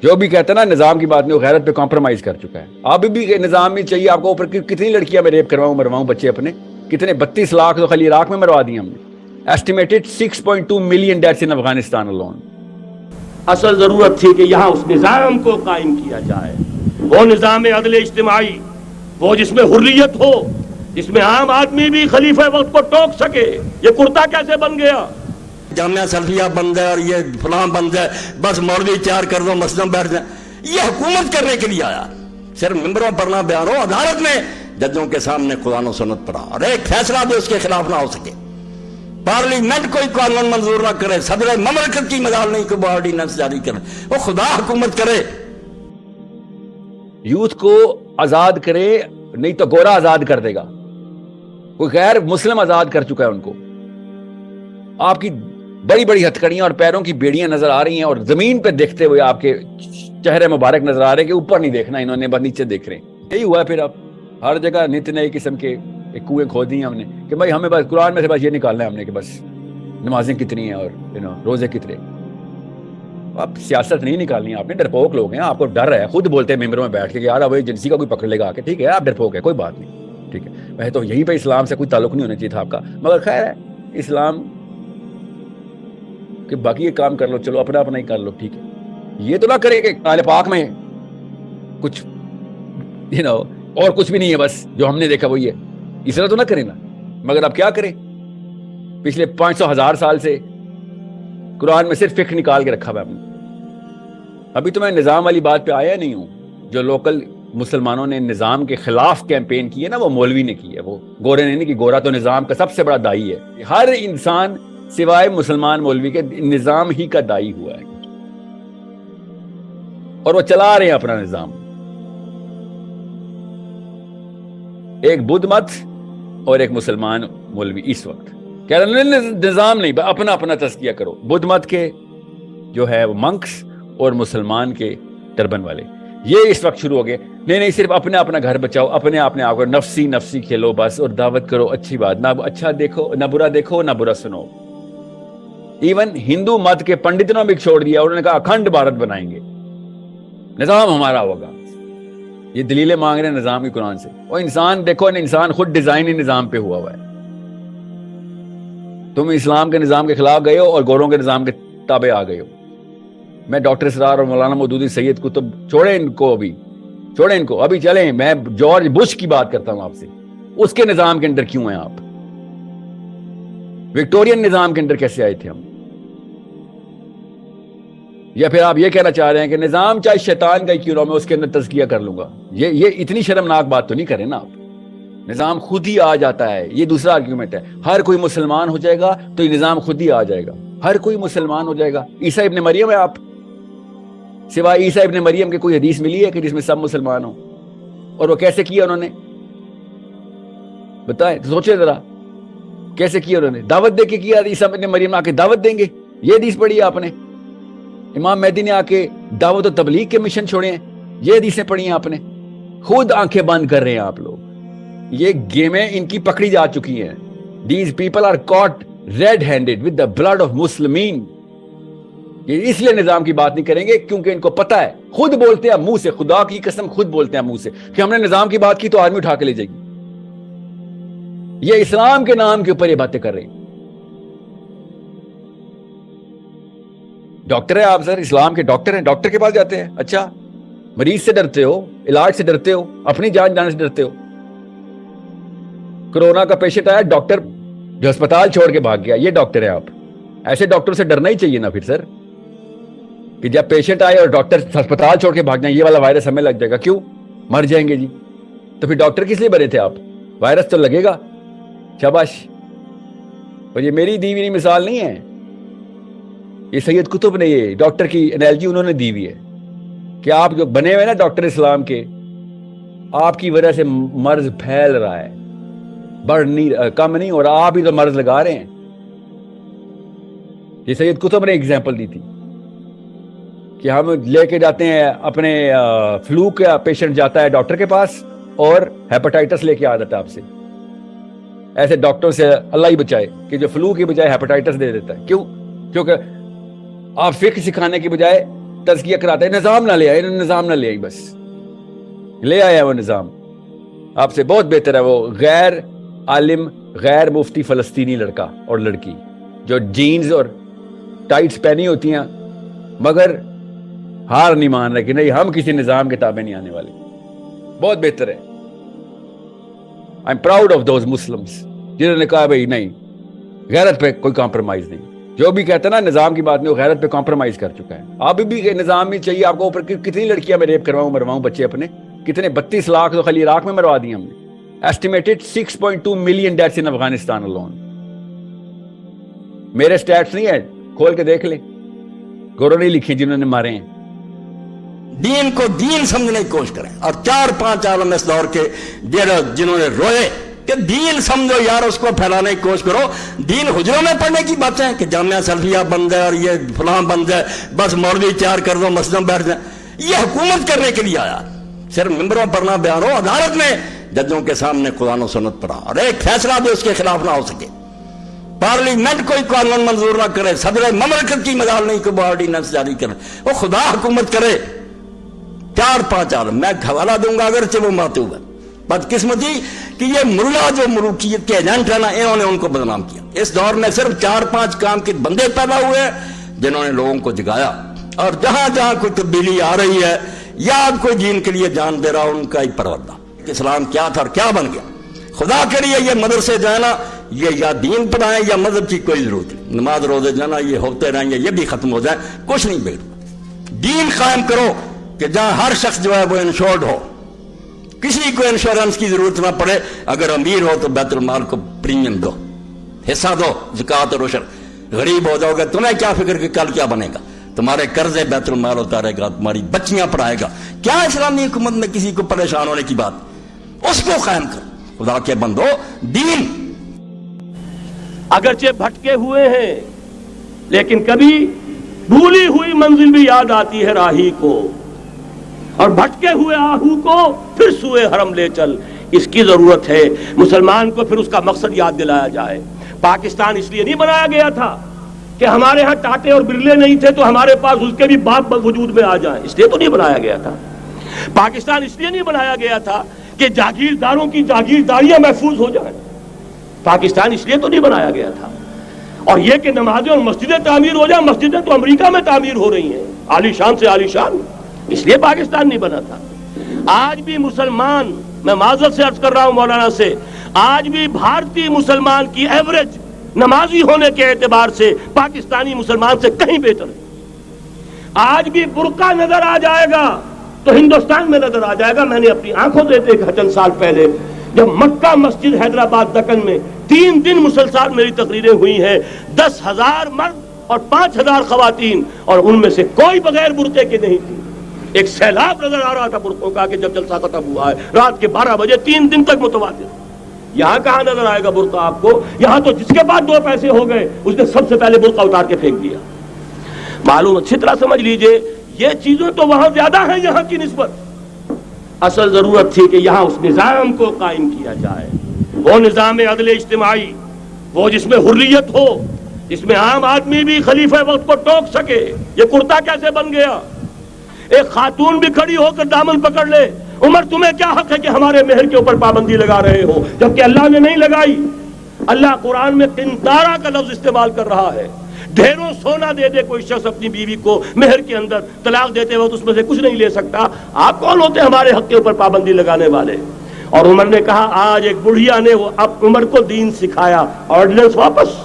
جو بھی کہتا ہے نا نظام کی بات نہیں، وہ غیرت پہ کمپرومائز کر چکا ہے. اب بھی نظام میں چاہیے آپ کو اوپر کتنی لڑکیاں میں ریپ مرواؤں بچے اپنے، کتنے 32 لاکھ تو خالی عراق میں مروا دی ہم نے. ایسٹیمیٹڈ 6.2 ملین ڈیتھس ان افغانستان alone. اصل ضرورت تھی کہ یہاں اس نظام کو قائم کیا جائے، وہ نظام عدل اجتماعی، وہ جس میں حریت ہو، جس میں عام آدمی بھی خلیفہ وقت کو ٹوک سکے. یہ کرتا کیسے بن گیا؟ جامعہ سلفیہ بند ہے اور یہ فلاں بند ہے، بس مولوی تیار کر دو مسجد میں بیٹھ جائیں. یہ حکومت کرنے کے لیے آیا، صرف ممبروں پڑھنا بیان ہو، عدالت میں ججوں کے سامنے قرآن و سنت پڑھا اور ایک فیصلہ بھی اس کے خلاف نہ ہو سکے. پارلیمنٹ کوئی قانون منظور نہ کرے، صدر مملکت کی مجال نہیں کہ وہ آرڈیننس جاری کرے. وہ خدا حکومت کرے. یوتھ کو آزاد کرے، نہیں تو گورا آزاد کر دے گا. کوئی غیر مسلم آزاد کر چکا ہے ان کو. آپ کی بڑی بڑی ہتھکڑیاں اور پیروں کی بیڑیاں نظر آ رہی ہیں، اور زمین پہ دیکھتے ہوئے آپ کے چہرے مبارک نظر آ رہے ہیں کہ اوپر نہیں دیکھنا انہوں نے، بس نیچے دیکھ رہے ہیں. یہی ہوا ہے پھر. اب ہر جگہ نت نئے قسم کے کنویں کھود دی ہیں ہم نے کہ بھائی ہمیں بس قرآن میں سے بس یہ نکالنا ہے ہم نے کہ بس نمازیں کتنی ہیں اور روزے کتنے. اب سیاست نہیں نکالنی ہے آپ نے. ڈرپوک لوگ ہیں، آپ کو ڈر ہے، خود بولتے ہیں ممبروں میں بیٹھ کے کہ یار اب ایجنسی کا کوئی پکڑ لے گا آ کے. ٹھیک ہے آپ ڈرپوک ہے، کوئی بات نہیں، ٹھیک ہے. ویسے تو یہیں پہ اسلام سے کوئی تعلق نہیں ہونا چاہیے تھا آپ کا، مگر خیر ہے اسلام کہ باقی یہ کام کر لو، چلو اپنا اپنا ہی کر لو. ٹھیک ہے، یہ تو نہ کرے کہ قرآن پاک میں کچھ اور کچھ بھی نہیں ہے، بس جو ہم نے دیکھا وہی ہے. اس طرح تو نہ کرے نا. مگر اب کیا کریں، پچھلے 500,000 سال سے قرآن میں صرف فقہ نکال کے رکھا ہوا ہے. ابھی تو میں نظام والی بات پہ آیا نہیں ہوں. جو لوکل مسلمانوں نے نظام کے خلاف کیمپین کی ہے نا، وہ مولوی نے کی ہے، وہ گورے نے نہیں کی. گورا تو نظام کا سب سے بڑا دائی ہے. ہر انسان سوائے مسلمان مولوی کے نظام ہی کا دائی ہوا ہے، اور وہ چلا رہے ہیں اپنا نظام. ایک بدھ مت اور ایک مسلمان مولوی اس وقت کہہ رہے ہیں نظام نہیں، اپنا اپنا تزکیہ کرو. بدھ مت کے جو ہے وہ منکس اور مسلمان کے ٹربن والے یہ اس وقت شروع ہو گئے. نہیں صرف اپنا اپنا گھر بچاؤ، اپنے آپ کو نفسی کھیلو بس، اور دعوت کرو اچھی بات، نہ اچھا دیکھو، نہ برا دیکھو، نہ برا سنو. ایون ہندو مت کے پنڈتوں نے بھی چھوڑ دیا. انہوں نے کہا اکھنڈ بھارت بنائیں گے، نظام ہمارا ہوگا. یہ دلیلیں مانگ رہے ہیں نظام کی قرآن سے. وہ انسان دیکھو، انسان خود ڈیزائن ہی نظام پہ ہوا ہے. تم اسلام کے نظام کے خلاف گئے ہو اور گوروں کے نظام کے تابع آ گئے ہو. میں ڈاکٹر اسرار اور مولانا مودودی سید قطب چھوڑیں ان کو، ابھی چلیں. میں جارج بش کی بات کرتا ہوں آپ سے. اس کے نظام کے اندر کیوں ہیں آپ؟ وکٹورین نظام کے اندر کیسے آئے تھے ہم؟ یا پھر آپ یہ کہنا چاہ رہے ہیں کہ نظام چاہے شیطان کا ہی کیوں نہ ہو، میں اس کے اندر تزکیہ کر لوں گا؟ یہ اتنی شرمناک بات تو نہیں کریں نا آپ. نظام خود ہی آ جاتا ہے. یہ دوسرا آرگیومنٹ ہے. ہر کوئی مسلمان ہو جائے گا تو یہ نظام خود ہی آ جائے گا. ہر کوئی مسلمان ہو جائے گا. عیسیٰ ابن مریم ہے آپ، سوائے عیسیٰ ابن مریم کے کوئی حدیث ملی ہے کہ جس میں سب مسلمان ہوں؟ اور وہ کیسے کیا انہوں نے بتائیں؟ سوچے ذرا کیسے کیا انہوں نے. دعوت دے کے کیا. عیسیٰ ابن مریم آ کے دعوت دیں گے، یہ حدیث پڑھی ہے آپ نے. امام مہدی نے آ کے دعوت و تبلیغ کے مشن چھوڑے ہیں، یہ حدیثیں پڑھی ہیں آپ نے. خود آنکھیں بند کر رہے ہیں آپ لوگ. یہ گیمیں ان کی پکڑی جا چکی ہیں. These people are caught red-handed with the blood of مسلمین. یہ اس لیے نظام کی بات نہیں کریں گے کیونکہ ان کو پتا ہے، خود بولتے ہیں منہ سے، خدا کی قسم خود بولتے ہیں منہ سے کہ ہم نے نظام کی بات کی تو آرمی اٹھا کے لے جائے گی. یہ اسلام کے نام کے اوپر یہ باتیں کر رہے ہیں. ڈاکٹر ہے آپ سر، اسلام کے ڈاکٹر ہیں، ڈاکٹر کے پاس جاتے ہیں. اچھا مریض سے ڈرتے ہو، علاج سے ڈرتے ہو، اپنی جان جانے سے ڈرتے ہو. کورونا کا پیشنٹ آیا، ڈاکٹر جو ہسپتال چھوڑ کے بھاگ گیا، یہ ڈاکٹر ہے آپ. ایسے ڈاکٹر سے ڈرنا ہی چاہیے نا پھر سر، کہ جب پیشنٹ آئے اور ڈاکٹر ہسپتال چھوڑ کے بھاگ جائیں، یہ والا وائرس ہمیں لگ جائے گا، کیوں مر جائیں گے جی. تو پھر ڈاکٹر کس لیے بنے تھے آپ؟ وائرس تو لگے گا. شاباش. اور یہ میری دی ہوئی مثال نہیں ہے، یہ سید قطب نے یہ ڈاکٹر کی انالوجی انہوں نے دی ہوئی ہے کہ آپ جو بنے ہوئے نا ڈاکٹر اسلام کے، آپ کی وجہ سے مرض پھیل رہا ہے، بڑھ نہیں کم نہیں، اور آپ ہی تو مرض لگا رہے ہیں. یہ سید قطب نے ایگزامپل دی تھی کہ ہم لے کے جاتے ہیں اپنے فلو کا پیشنٹ جاتا ہے ڈاکٹر کے پاس اور ہیپاٹائٹس لے کے آ جاتا ہے آپ سے. ایسے ڈاکٹر سے اللہ ہی بچائے کہ جو فلو کی بجائے ہیپاٹائٹس دے دیتا ہے. کیوں؟ کیونکہ آپ فقہ سکھانے کی بجائے تزکیہ کراتا ہے. نظام نہ لے آئے, نظام نہ لے آئی, بس لے آیا وہ نظام. آپ سے بہت بہتر ہے وہ غیر عالم غیر مفتی فلسطینی لڑکا اور لڑکی جو جینز اور ٹائٹس پہنی ہوتی ہیں مگر ہار نہیں مان رہے کہ نہیں ہم کسی نظام کے تابع نہیں آنے والے. بہت بہتر ہے. I am proud of those Muslims جنہوں نے کہا بھائی نہیں, غیرت پہ کوئی کمپرومائز نہیں. جو بھی کہتا ہے نا نظام کی بات نہیں, وہ غیرت پہ کمپرومائز کر چکا ہے. آپ بھی نظام ہی چاہیے آپ کو. اوپر کتنی لڑکیاں میں ریپ کرواؤں مرواؤں بچے اپنے, کتنے 32 لاکھ تو خالی عراق میں مروا دی ہم نے. ایسٹیمیٹڈ 6.2 ملین ڈیتھس ان افغانستان alone. میرے سٹیٹس نہیں ہے, کھول کے دیکھ لیں, گورو نہیں لکھے جنہوں نے مارے ہیں. دین کو دین سمجھنے کی کوشش کریں. اور 4-5 عالم اس دور کے جنہوں نے روئے کہ دین سمجھو یار, اس کو پھیلانے کی کوشش کرو. دین حجروں میں پڑھنے کی باتیں کہ جامعہ سلفیہ بند ہے اور یہ فلاں بند ہے, بس مولوی تیار کر دو مسجدوں میں بیٹھ جائیں. یہ حکومت کرنے کے لیے آیا. صرف ممبروں پر نہ بیان ہو, عدالت میں ججوں کے سامنے قرآن و سنت پڑھا اور ایک فیصلہ بھی اس کے خلاف نہ ہو سکے. پارلیمنٹ کوئی قانون منظور نہ کرے, صدر مملکت کی مجال نہیں کوئی آرڈیننس جاری کرے, وہ خدا حکومت کرے. 4-5 عالم میں حوالہ دوں گا اگرچہ وہ ماتو ہے. بدقسمتی کہ یہ ملا جو ملوکیت کے ایجنٹ ہے نا, انہوں نے ان کو بدنام کیا. اس دور میں صرف 4-5 کام کے بندے پیدا ہوئے ہیں جنہوں نے لوگوں کو جگایا, اور جہاں جہاں کوئی تبدیلی آ رہی ہے یا کوئی دین کے لیے جان دے رہا, ان کا ہی پروردہ. اسلام کیا تھا اور کیا بن گیا. خدا کے لیے یہ مدرسے جو ہے نا, یہ یا دین پڑھائیں یا مذہب کی کوئی ضرورت نہیں. نماز روزے جانا یہ ہوتے رہیں گے, یہ بھی ختم ہو جائے, کچھ نہیں بگڑا. دین قائم کرو کہ جہاں ہر شخص جو ہے وہ انشورڈ ہو, کسی کو انشورنس کی ضرورت نہ پڑے. اگر امیر ہو تو بیت المال کو پریمیم دو, حصہ دو, زکوٰۃ اور عشر. غریب ہو جاؤ گے, تمہیں کیا فکر کہ کل کیا بنے گا. تمہارے قرضے بیت المال اتارے گا, تمہاری بچیاں پڑھائے گا. کیا اسلامی حکومت میں کسی کو پریشان ہونے کی بات؟ اس کو قائم کرو. خدا کے بندو, دین اگرچہ بھٹکے ہوئے ہیں لیکن کبھی بھولی ہوئی منزل بھی یاد آتی ہے راہی کو, اور بھٹکے ہوئے آہو کو پھر سوئے حرم لے چل. اس کی ضرورت ہے مسلمان کو پھر اس کا مقصد یاد دلایا جائے. پاکستان اس لیے نہیں بنایا گیا تھا کہ ہمارے ہاں ٹاٹے اور برلے نہیں تھے تو ہمارے پاس اس کے بھی باپ وجود میں آ جائیں, اس لیے تو نہیں بنایا گیا تھا. پاکستان اس لیے نہیں بنایا گیا تھا کہ جاگیرداروں کی جاگیرداریاں محفوظ ہو جائیں. پاکستان اس لیے تو نہیں بنایا گیا تھا. اور یہ کہ نمازیں اور مسجدیں تعمیر ہو جائیں, مسجدیں تو امریکہ میں تعمیر ہو رہی ہیں عالی شان سے عالی شان, اس لیے پاکستان نہیں بنا تھا. آج بھی مسلمان, میں معذرت سے عرض کر رہا ہوں مولانا سے, آج بھی بھارتی مسلمان کی ایوریج نمازی ہونے کے اعتبار سے پاکستانی مسلمان سے کہیں بہتر ہے. آج بھی برقع نظر آ جائے گا تو ہندوستان میں نظر آ جائے گا. میں نے اپنی آنکھوں سے دیکھا چند سال پہلے جب مکہ مسجد حیدرآباد دکن میں 3 دن مسلسل میری تقریریں ہوئی ہیں, 10,000 مرد اور 5,000 خواتین, اور ان میں سے کوئی بغیر برقعے کے نہیں تھی. ایک سیلاب نظر آ رہا تھا برقعوں کا کہ جب جلسہ ختم ہوا ہے رات کے 12 بجے 3 دن تک متواتر. یہاں کہاں نظر آئے گا برقع آپ کو؟ یہاں تو جس کے بعد 2 پیسے ہو گئے اس نے سب سے پہلے برقع اتار کے پھینک دیا. معلوم اچھی طرح سمجھ لیجئے, یہ چیزیں تو وہاں زیادہ ہیں یہاں کی نسبت. اصل ضرورت تھی کہ یہاں اس نظام کو قائم کیا جائے, وہ نظام عدل اجتماعی, وہ جس میں حریت ہو, جس میں عام آدمی بھی خلیفہ وقت کو ٹوک سکے. یہ کرتا کیسے بن گیا؟ ایک خاتون بھی کھڑی ہو کر دامن پکڑ لے, عمر تمہیں کیا حق ہے کہ ہمارے مہر کے اوپر پابندی لگا رہے ہو, جبکہ اللہ نے نہیں لگائی. اللہ قرآن میں قنطارہ کا لفظ استعمال کر رہا ہے. ڈھیروں سونا دے دے کوئی شخص اپنی بیوی کو مہر کے اندر, طلاق دیتے وقت اس میں سے کچھ نہیں لے سکتا. آپ کون ہوتے ہمارے حق کے اوپر پابندی لگانے والے؟ اور عمر نے کہا, آج ایک بڑھیا نے وہ اب عمر کو دین سکھایا, آرڈیننس واپس.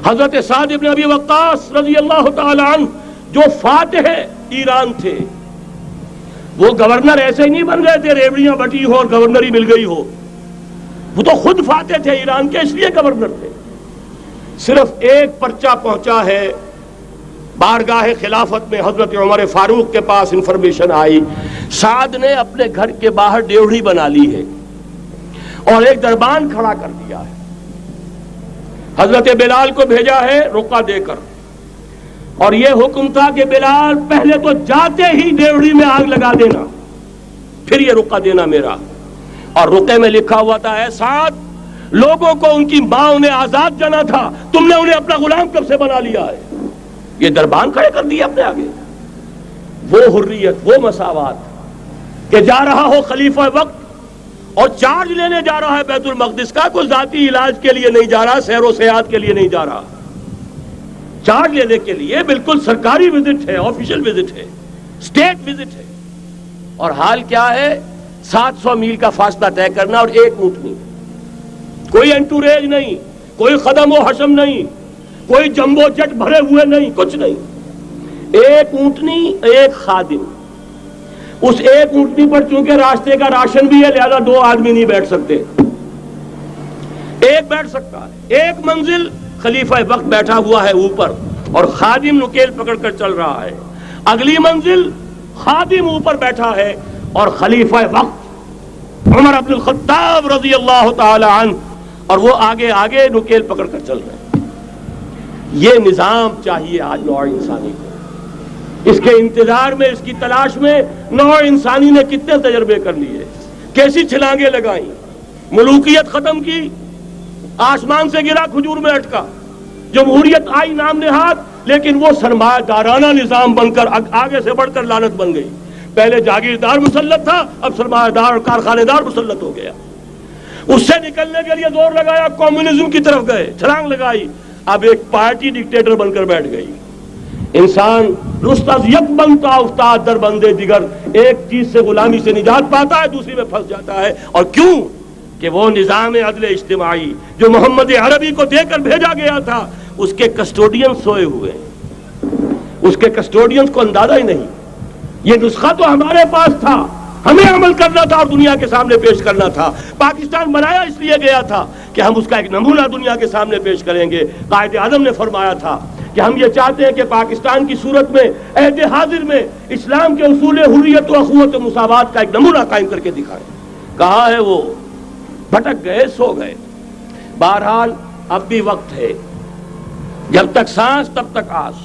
حضرت سعد ابن ابی وقاص رضی اللہ تعالی عنہ جو فاتح ایران تھے, وہ گورنر ایسے ہی نہیں بن گئے تھے ریوڑیاں بٹی ہو اور گورنری مل گئی ہو. وہ تو خود فاتح تھے ایران کے, اس لیے گورنر تھے. صرف ایک پرچہ پہنچا ہے بارگاہ خلافت میں, حضرت عمر فاروق کے پاس انفارمیشن آئی, سعد نے اپنے گھر کے باہر ڈیوڑی بنا لی ہے اور ایک دربان کھڑا کر دیا ہے. حضرت بلال کو بھیجا ہے رقعہ دے کر, اور یہ حکم تھا کہ بلال پہلے تو جاتے ہی ڈیوڑی میں آگ لگا دینا, پھر یہ رقعہ دینا میرا. اور رقعے میں لکھا ہوا تھا, اے سعد, لوگوں کو ان کی ماں نے آزاد جانا تھا, تم نے انہیں اپنا غلام کب سے بنا لیا ہے. یہ دربان کھڑے کر دیے اپنے آگے. وہ حریت، وہ مساوات کہ جا رہا ہو خلیفہ وقت اور چارج لینے جا رہا ہے بیت المقدس کا، کوئی ذاتی علاج کے لیے نہیں جا رہا، سیر و سیاحت کے لیے نہیں جا رہا، چارج لینے کے لیے بالکل سرکاری وزٹ ہے، آفیشل وزٹ ہے، اسٹیٹ وزٹ ہے۔ اور حال کیا ہے؟ 700 میل کا فاصلہ طے کرنا اور ایک اونٹنی، کوئی انٹوریج نہیں، کوئی خدم و حشم نہیں، کوئی جمبو جٹ بھرے ہوئے نہیں، کچھ نہیں، ایک اونٹنی ایک خادم۔ اس ایک اونٹنی پر چونکہ راستے کا راشن بھی ہے لہذا 2 آدمی نہیں بیٹھ سکتے، ایک بیٹھ سکتا ہے۔ ایک منزل خلیفہ وقت بیٹھا ہوا ہے اوپر اور خادم نکیل پکڑ کر چل رہا ہے، اگلی منزل خادم اوپر بیٹھا ہے اور خلیفہ وقت عمر بن الخطاب رضی اللہ تعالی عنہ اور وہ آگے آگے نکیل پکڑ کر چل رہے ہیں۔ یہ نظام چاہیے آج نوع انسانی کو۔ اس کے انتظار میں، اس کی تلاش میں نوع انسانی نے کتنے تجربے کر لیے، کیسی چھلانگیں لگائیں، ملوکیت ختم کی، آسمان سے گرا کھجور میں اٹکا، جمہوریت آئی نام نہاد، لیکن وہ سرمایہ دارانہ نظام بن کر آگے سے بڑھ کر لعنت بن گئی۔ پہلے جاگیردار مسلط تھا، اب سرمایہ دار اور کارخانے دار مسلط ہو گیا۔ اس سے نکلنے کے لیے زور لگایا، کمیونزم کی طرف گئے، چھلانگ لگائی، اب ایک پارٹی ڈکٹیٹر بن کر بیٹھ گئی۔ انسان رست از یک بنتا افتاد در بندے دیگر، ایک چیز سے غلامی سے نجات پاتا ہے، دوسری میں پھنس جاتا ہے۔ اور کیوں؟ کہ وہ نظام عدل اجتماعی جو محمد عربی کو دے کر بھیجا گیا تھا، اس کے کسٹوڈین سوئے ہوئے ہیں، اس کے کسٹوڈینز کو اندازہ ہی نہیں۔ یہ نسخہ تو ہمارے پاس تھا، ہمیں عمل کرنا تھا اور دنیا کے سامنے پیش کرنا تھا۔ پاکستان بنایا اس لیے گیا تھا کہ ہم اس کا ایک نمونہ دنیا کے سامنے پیش کریں گے۔ قائد اعظم نے فرمایا تھا کہ ہم یہ چاہتے ہیں کہ پاکستان کی صورت میں عہد حاضر میں اسلام کے اصول حریت و اخوت و مساوات کا ایک نمونہ قائم کر کے دکھائیں۔ کہاں ہے وہ؟ بھٹک گئے، سو گئے۔ بہرحال اب بھی وقت ہے، جب تک سانس تب تک آس۔